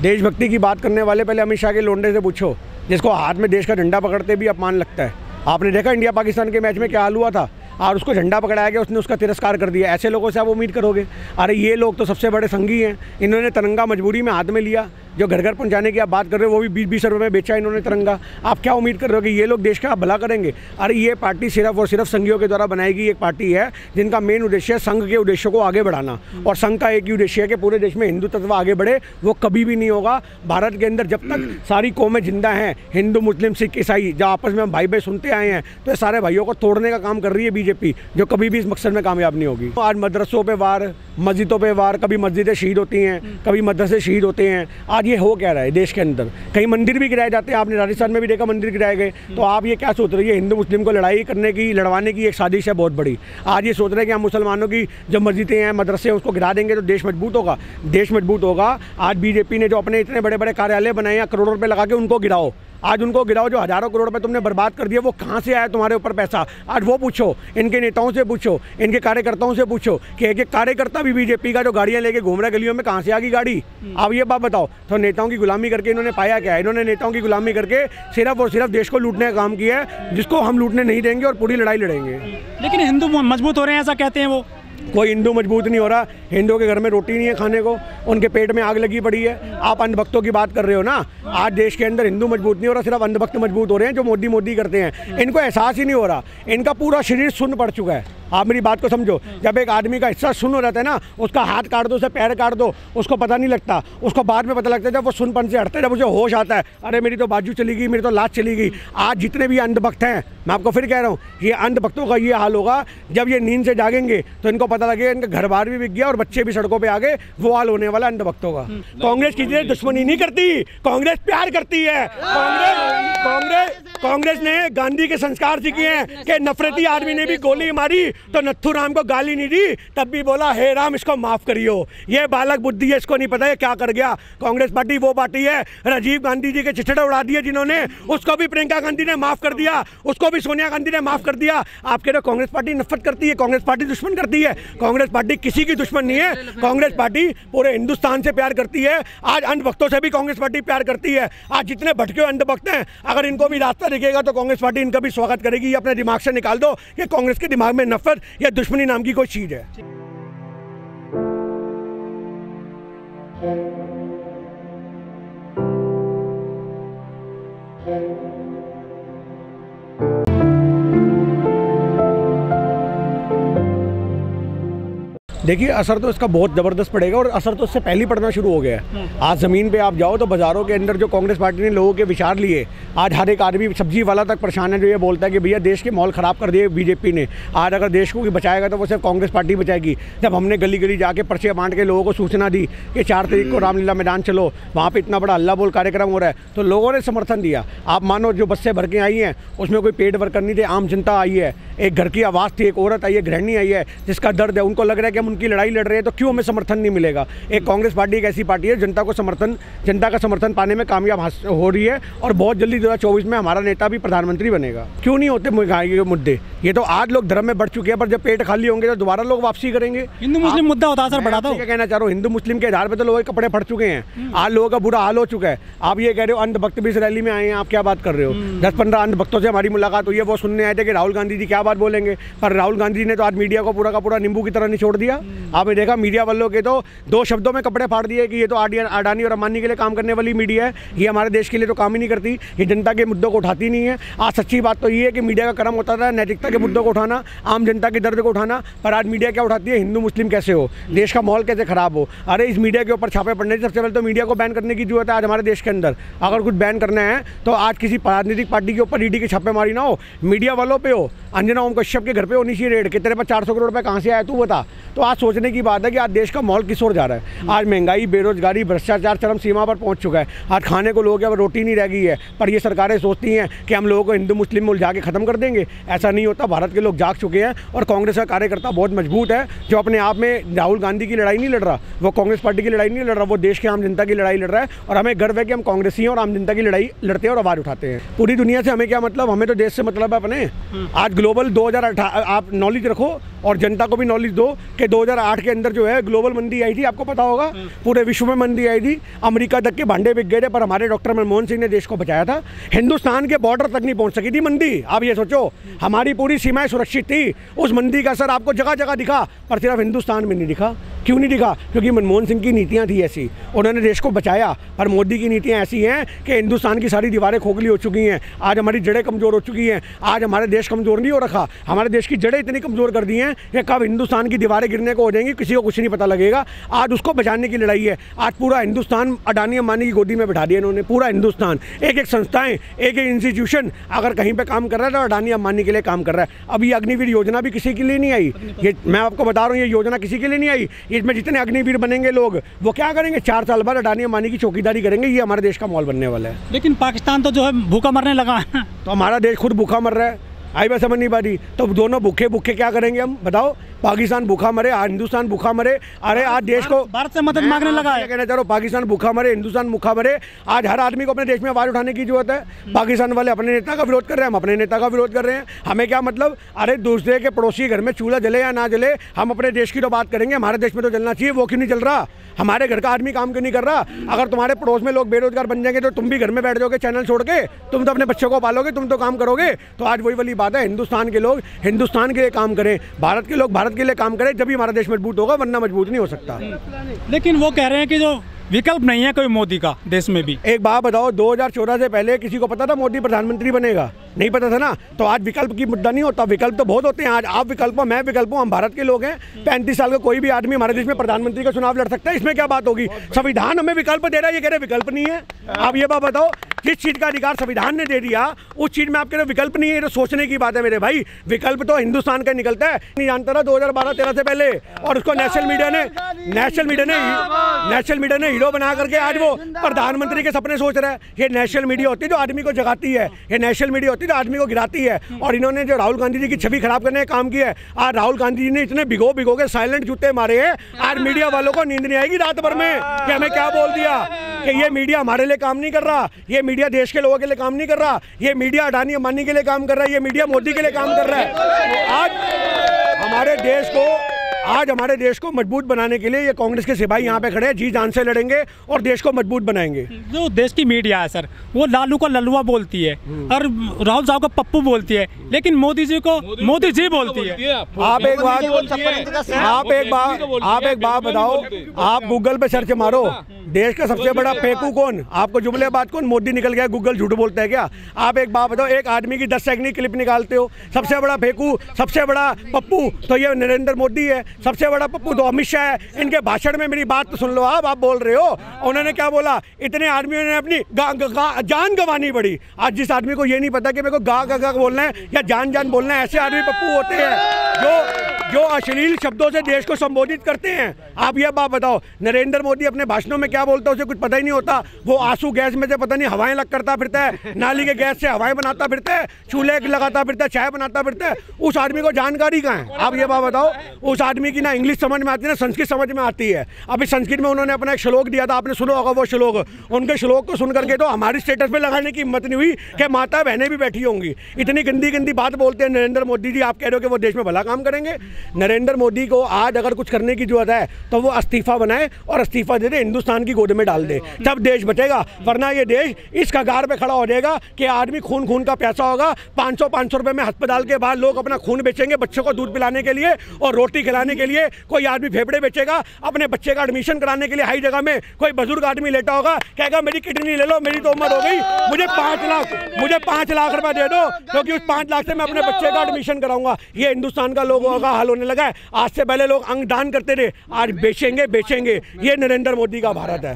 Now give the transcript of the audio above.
देशभक्ति की बात करने वाले पहले अमित शाह के लोंडे से पूछो, जिसको हाथ में देश का झंडा पकड़ते भी अपमान लगता है। आपने देखा इंडिया पाकिस्तान के मैच में क्या हाल हुआ था, और उसको झंडा पकड़ाया गया, उसने उसका तिरस्कार कर दिया। ऐसे लोगों से आप उम्मीद करोगे? अरे ये लोग तो सबसे बड़े संगी हैं। इन्होंने तिरंगा मजबूरी में हाथ में लिया। जो घर घर पहुंचाने की आप बात कर रहे हो, वो भी 20-20 रुपये में बेचा इन्होंने तिरंगा। आप क्या उम्मीद कर रहे हो कि ये लोग देश का भला करेंगे? अरे ये पार्टी सिर्फ और सिर्फ संघियों के द्वारा बनाई गई एक पार्टी है, जिनका मेन उद्देश्य है संघ के उद्देश्यों को आगे बढ़ाना। और संघ का एक ही उद्देश्य है कि पूरे देश में हिंदुत्व आगे बढ़े। वो कभी भी नहीं होगा भारत के अंदर जब तक सारी कौमें जिंदा हैं, हिंदू, मुस्लिम, सिख, ईसाई, जब आपस में हम भाई भाई सुनते आए हैं, तो ये सारे भाइयों को तोड़ने का काम कर रही है बीजेपी, जो कभी भी इस मकसद में कामयाब नहीं होगी। आज मदरसों पे वार, मस्जिदों पे वार, कभी मस्जिदें शहीद होती हैं, कभी मदरसे शहीद होते हैं। आज ये हो क्या रहा है देश के अंदर? कई मंदिर भी गिराए जाते हैं। आपने राजस्थान में भी देखा मंदिर गिराए गए। तो आप ये क्या सोच रहे हैं? हिंदू मुस्लिम को लड़वाने की एक साजिश है बहुत बड़ी। आज ये सोच रहे हैं कि हम मुसलमानों की जो मस्जिदें हैं, मदरसे हैं, उसको गिरा देंगे तो देश मजबूत होगा। देश मजबूत होगा। आज बीजेपी ने जो अपने इतने बड़े बड़े कार्यालय बनाए हैं, करोड़ों रुपये लगा के, उनको गिराओ। आज उनको गिराओ। जो हजारों करोड़ रुपए तुमने बर्बाद कर दिया, वो कहाँ से आया तुम्हारे ऊपर पैसा? आज वो पूछो, इनके नेताओं से पूछो, इनके कार्यकर्ताओं से पूछो कि एक कार्यकर्ता भी बीजेपी का जो गाड़ियां लेके घूम रहा है गलियों में, कहाँ से आ गई गाड़ी? अब ये बात बताओ। तो नेताओं की गुलामी करके इन्होंने पाया क्या है? इन्होंने नेताओं की गुलामी करके सिर्फ और सिर्फ देश को लूटने का काम किया है, जिसको हम लूटने नहीं देंगे और पूरी लड़ाई लड़ेंगे। लेकिन हिंदू मजबूत हो रहे हैं ऐसा कहते हैं वो। कोई हिंदू मजबूत नहीं हो रहा। हिंदुओं के घर में रोटी नहीं है खाने को, उनके पेट में आग लगी पड़ी है। आप अंधभक्तों की बात कर रहे हो ना। आज देश के अंदर हिंदू मजबूत नहीं हो रहा, सिर्फ अंधभक्त मजबूत हो रहे हैं, जो मोदी करते हैं। इनको एहसास ही नहीं हो रहा। इनका पूरा शरीर सुन्न पड़ चुका है। आप मेरी बात को समझो। जब एक आदमी का हिस्सा सुन्न हो रहता है ना, उसका हाथ काट दो, उसे पैर काट दो, उसको पता नहीं लगता। उसको बाद में पता लगता है जब वो सुनपन से हटता है, जब उसे होश आता है, अरे मेरी तो बाजू चली गई, मेरी तो लात चली गई। आज जितने भी अंधभक्त हैं, मैं आपको फिर कह रहा हूँ, ये अंधभक्तों का ये हाल होगा जब ये नींद से जागेंगे तो इनको पता लगेगा इनका घर बार भी बिक गया और बच्चे भी सड़कों पे आ गए। वो हाल होने वाला अंधभक्तों का। कांग्रेस किसी से दुश्मनी नहीं करती, कांग्रेस प्यार करती है। कांग्रेस ने गांधी के संस्कार सीखे हैं कि नफरती आदमी ने भी गोली मारी तो नत्थू राम को गाली नहीं दी, तब भी बोला हे राम इसको माफ करियो। ये बालक बुद्धि है, इसको नहीं पता है क्या कर गया। कांग्रेस पार्टी वो पार्टी है, राजीव गांधी जी के चिथड़े उड़ा दिए जिन्होंने, उसको भी प्रियंका गांधी ने माफ कर दिया, उसको भी सोनिया गांधी ने माफ कर दिया। आप कह रहे हो कांग्रेस पार्टी नफरत करती है, कांग्रेस पार्टी दुश्मन करती है? कांग्रेस पार्टी किसी की दुश्मन नहीं है। कांग्रेस पार्टी पूरे हिंदुस्तान से प्यार करती है। आज अंधभक्तों से भी कांग्रेस पार्टी प्यार करती है। आज जितने भटके हुए अंधभक्त हैं, अगर इनको भी रास्ता दिखेगा तो कांग्रेस पार्टी इनका भी स्वागत करेगी। ये अपने दिमाग से निकाल दो कि कांग्रेस के दिमाग में नफरत या दुश्मनी नाम की कोई चीज है। देखिए असर तो इसका बहुत ज़बरदस्त पड़ेगा, और असर तो इससे पहले ही पड़ना शुरू हो गया है। आज ज़मीन पे आप जाओ तो बाज़ारों के अंदर जो कांग्रेस पार्टी ने लोगों के विचार लिए, आज हर एक आदमी सब्जी वाला तक परेशान है, जो ये बोलता है कि भैया देश के माहौल ख़राब कर दिए बीजेपी ने। आज अगर देश को बचाएगा तो वो सिर्फ कांग्रेस पार्टी बचाएगी। जब हमने गली गली जाके पर्चे बांट के लोगों को सूचना दी कि 4 तारीख को रामलीला मैदान चलो, वहाँ पर इतना बड़ा हल्ला बोल कार्यक्रम हो रहा है, तो लोगों ने समर्थन दिया। आप मानो जो बसें भर के आई हैं उसमें कोई पेड वर्कर नहीं थे, आम जनता आई है, एक घर की आवाज़ थी, एक औरत आई है, गृहिणी आई है, जिसका दर्द है। उनको लग रहा है कि हम उनकी लड़ाई लड़ रहे हैं तो क्यों हमें समर्थन नहीं मिलेगा। एक कांग्रेस पार्टी एक ऐसी पार्टी है जनता का समर्थन पाने में कामयाब हो रही है, और बहुत जल्दी 2024 में हमारा नेता भी प्रधानमंत्री बनेगा। क्यों नहीं होते महंगाई के मुद्दे? ये तो आज लोग धर्म में बढ़ चुके हैं, पर जब पेट खाली होंगे तो दोबारा लोग वापसी करेंगे। हिंदू मुस्लिम मुद्दा होता सर बढ़ा दो। क्या कहना चाह रहा हूँ, हिंदू मुस्लिम के आधार पर तो लोगों के कपड़े फट चुके हैं। आज लोगों का बुरा हाल हो चुका है। आप ये कह रहे हो अंधभक्त भी इस रैली में आए हैं, आप क्या बात कर रहे हो? 10-15 अंधभक्तों से हमारी मुलाकात हुई है, वो सुनने आए थे कि राहुल गांधी जी क्या बात बोलेंगे, पर राहुल गांधी जी ने तो आज मीडिया को पूरा का पूरा नींबू की तरह निचोड़ दिया। आपने देखा मीडिया वालों के तो 2 शब्दों में कपड़े फाड़ दिए कि ये तो अडानी और अंबानी के लिए काम करने वाली मीडिया है, ये हमारे देश के लिए तो काम ही नहीं करती, ये जनता के मुद्दों को उठाती नहीं है। आज सच्ची बात तो ये है कि मीडिया का कर्म होता था नैतिकता के मुद्दों को उठाना, आम जनता के दर्द को उठाना, पर आज मीडिया क्या उठाती है? हिंदू मुस्लिम कैसे हो, देश का माहौल कैसे खराब हो। अरे इस मीडिया के ऊपर छापे पड़ने से सबसे पहले तो मीडिया को बैन करने की जरूरत है। आज हमारे देश के अंदर अगर कुछ बैन करना है तो आज किसी राजनीतिक पार्टी के ऊपर ईडी की छापेमारी ना हो, मीडिया वालों पे हो। अंजना ओम कश्यप के घर पे होनी चाहिए रेड कि तेरे पास 400 करोड़ रुपए कहाँ से आया, तू बता। तो आज सोचने की बात है कि आज देश का माहौल किस ओर जा रहा है। आज महंगाई, बेरोजगारी, भ्रष्टाचार चरम सीमा पर पहुंच चुका है। आज खाने को लोगों के अब रोटी नहीं रह गई है, पर ये सरकारें सोचती हैं कि हम लोगों को हिंदू मुस्लिम में उलझा के खत्म कर देंगे। ऐसा नहीं होता। भारत के लोग जाग चुके हैं, और कांग्रेस का कार्यकर्ता बहुत मजबूत है, जो अपने आप में राहुल गांधी की लड़ाई नहीं लड़ रहा, वो कांग्रेस पार्टी की लड़ाई नहीं लड़ रहा, वो देश के आम जनता की लड़ाई लड़ रहा है। और हमें गर्व है कि हम कांग्रेसी हैं और आम जनता की लड़ाई लड़ते हैं और आवाज़ उठाते हैं। पूरी दुनिया से हमें क्या मतलब, हमें तो देश से मतलब है अपने। आज ग्लोबल 2018 आप नॉलेज रखो और जनता को भी नॉलेज दो कि 2008 के अंदर जो है ग्लोबल मंदी आई थी, आपको पता होगा, पूरे विश्व में मंदी आई थी, अमेरिका तक के भांडे बिक गए थे, पर हमारे डॉक्टर मनमोहन सिंह ने देश को बचाया था। हिंदुस्तान के बॉर्डर तक नहीं पहुंच सकी थी मंदी। आप ये सोचो, हमारी पूरी सीमाएं सुरक्षित थी, उस मंदी का असर आपको जगह जगह दिखा, पर सिर्फ हिंदुस्तान में नहीं दिखा। क्यों नहीं दिखा? क्योंकि मनमोहन सिंह की नीतियाँ थी ऐसी, उन्होंने देश को बचाया। पर मोदी की नीतियाँ ऐसी हैं कि हिंदुस्तान की सारी दीवारें खोखली हो चुकी हैं, आज हमारी जड़ें कमज़ोर हो चुकी हैं। आज हमारे देश कमज़ोर नहीं हो रखा, हमारे देश की जड़ें इतनी कमज़ोर कर दी हैं कि कब हिंदुस्तान की दीवारें गिरने को हो जाएंगी किसी को कुछ नहीं पता लगेगा। आज उसको बचाने की लड़ाई है। आज पूरा हिंदुस्तान अडानी अंबानी की गोदी में बिठा दिया इन्होंने, पूरा हिंदुस्तान। एक एक संस्थाएं, एक एक इंस्टीट्यूशन अगर कहीं पर काम कर रहा है तो अडानी अंबानी के लिए काम कर रहा है। अब ये अग्निवीर योजना भी किसी के लिए नहीं आई, ये मैं आपको बता रहा हूँ, ये योजना किसी के लिए नहीं आई। इसमें जितने अग्निवीर बनेंगे लोग, वो क्या करेंगे? 4 साल बाद अडानी अंबानी की चौकीदारी करेंगे। ये हमारे देश का माहौल बनने वाला है। लेकिन पाकिस्तान तो जो है भूखा मरने लगा है। तो हमारा देश खुद भूखा मर रहा है। आई बात समझ नहीं पा रही। तो दोनों भूखे भूखे क्या करेंगे हम, बताओ? पाकिस्तान भूखा मरे, हिंदुस्तान भूखा मरे। अरे आज देश को भारत से मदद मांगने लगा है। कहना चाह रहा हूँ, पाकिस्तान भूखा मरे, हिंदुस्तान भूखा मरे। आज हर आदमी को अपने देश में आवाज़ उठाने की जरूरत है। पाकिस्तान वाले अपने नेता का विरोध कर रहे हैं, हम अपने नेता का विरोध कर रहे हैं। हमें क्या मतलब? अरे दूसरे के पड़ोसी घर में चूल्हा जले या ना जले, हम अपने देश की तो बात करेंगे। हमारे देश में तो जलना चाहिए, वो क्यों नहीं जल रहा? हमारे घर का आदमी काम क्यों नहीं कर रहा? अगर तुम्हारे पड़ोस में लोग बेरोजगार बन जाएंगे तो तुम भी घर में बैठ जाओगे चैनल छोड़ के? तुम तो अपने बच्चों को पालोगे, तुम तो काम करोगे। तो आज वही वाली बात है, हिंदुस्तान के लोग हिंदुस्तान के लिए काम करें, भारत के लोग भारत के लिए काम करें, जब हमारा देश मजबूत होगा, वरना मजबूत नहीं हो सकता। लेकिन वो कह रहे हैं कि जो विकल्प नहीं है कोई मोदी का देश में भी। एक बात बताओ, 2014 से पहले किसी को पता था मोदी प्रधानमंत्री बनेगा? नहीं पता था ना। तो आज विकल्प की मुद्दा नहीं होता, विकल्प तो बहुत होते हैं। आज आप विकल्प हो, मैं विकल्प हूँ, हम भारत के लोग हैं। 35 साल का कोई भी आदमी हमारे देश में प्रधानमंत्री का चुनाव लड़ सकता है, इसमें क्या बात होगी? संविधान हमें विकल्प दे रहा है, ये कह रहे विकल्प नहीं है। आप ये बात बताओ, जिस चीज़ का अधिकार संविधान ने दे दिया उस चीज़ में आप कह रहे विकल्प नहीं है, तो सोचने की बात है मेरे भाई। विकल्प तो हिंदुस्तान का निकलता है, नहीं जानता था 2012-13 से पहले। और उसको नेशनल मीडिया ने हीरो बना करके आज वो प्रधानमंत्री के सपने सोच रहा है। ये नेशनल मीडिया होती है जो आदमी को जगाती है, ये नेशनल मीडिया होती है जो आदमी को गिराती है। और इन्होंने जो राहुल गांधी जी की छवि खराब करने का काम किया है, आज राहुल गांधी जी ने इतने भिगो के साइलेंट जूते मारे हैं, आज मीडिया वालों को नींद नहीं आएगी रात भर में कि हमें क्या बोल दिया कि ये मीडिया हमारे लिए काम नहीं कर रहा, ये मीडिया देश के लोगों के लिए काम नहीं कर रहा, ये मीडिया अडानी अंबानी के लिए काम कर रहा है, ये मीडिया मोदी के लिए काम कर रहा है। आज हमारे देश को मजबूत बनाने के लिए ये कांग्रेस के सिपाही यहाँ पे खड़े हैं, जी जान से लड़ेंगे और देश को मजबूत बनाएंगे। जो देश की मीडिया है सर, वो लालू को लल्लुआ बोलती है और राहुल साहब को पप्पू बोलती है, लेकिन मोदी जी को मोदी जी बोलती है। आप एक बात बताओ, आप गूगल पे सर्च मारो, देश का सबसे बड़ा फेंकू कौन? आपको जुमलेबाज कौन? मोदी निकल गया, गूगल झूठ बोलता है क्या? आप एक बात बताओ, एक आदमी की 10 सेकंड की क्लिप निकालते हो, सबसे बड़ा फेंकू, सबसे बड़ा पप्पू तो ये नरेंद्र मोदी है, सबसे बड़ा पप्पू तो अमित शाह है। इनके भाषण में मेरी बात तो सुन लो, आप बोल रहे हो, उन्होंने क्या बोला? इतने आदमियों ने अपनी जान गंवानी पड़ी। आज जिस आदमी को ये नहीं पता कि मेरे को गा बोलना है या जान बोलना है, ऐसे आदमी पप्पू होते हैं जो अश्लील शब्दों से देश को संबोधित करते हैं। आप ये बात बताओ, नरेंद्र मोदी अपने भाषणों में क्या बोलता है उसे कुछ पता ही नहीं होता। वो आंसू गैस में से पता नहीं हवाएं लग करता फिरता है, नाली के गैस से हवाएं बनाता फिरता है, चूल्हे लगाता फिरता है, चाय बनाता फिरता है। उस आदमी को जानकारी कहाँ है? आप ये बात बताओ। उस आदमी की ना इंग्लिश समझ में आती है ना संस्कृत समझ में आती है। अभी संस्कृत में उन्होंने अपना एक श्लोक दिया था, आपने सुना होगा वो श्लोक। उनके श्लोक को सुन करके तो हमारी स्टेटस पे लगाने की हिम्मत नहीं हुई कि माता बहनें भी बैठी होंगी। इतनी गंदी बात बोलते हैं नरेंद्र मोदी जी। आप कह रहे हो कि वो देश में भला काम करेंगे? नरेंद्र मोदी को आज अगर कुछ करने की जरूरत है तो वो इस्तीफा बनाए और इस्तीफा दे दे, हिंदुस्तान की गोद में डाल दे, तब देश बचेगा। वरना ये देश इस कगार पे खड़ा हो जाएगा कि आदमी खून का प्यासा होगा। 500 रुपए में अस्पताल के बाद लोग अपना खून बेचेंगे बच्चों को दूध पिलाने के लिए और रोटी खिलाने के लिए। कोई आदमी फेफड़े बेचेगा अपने बच्चे का एडमिशन कराने के लिए। हाई जगह में कोई बुजुर्ग आदमी लेटा होगा, कहेगा मेरी किडनी ले लो, मेरी तो उम्र हो गई, मुझे 5 लाख रुपए दे दो, क्योंकि उस 5 लाख से मैं अपने बच्चे का एडमिशन कराऊंगा। ये हिंदुस्तान का लोगों का हाल होने लगा है। आज से पहले लोग अंग दान करते थे, आज बेचेंगे। ये नरेंद्र मोदी का भारत है।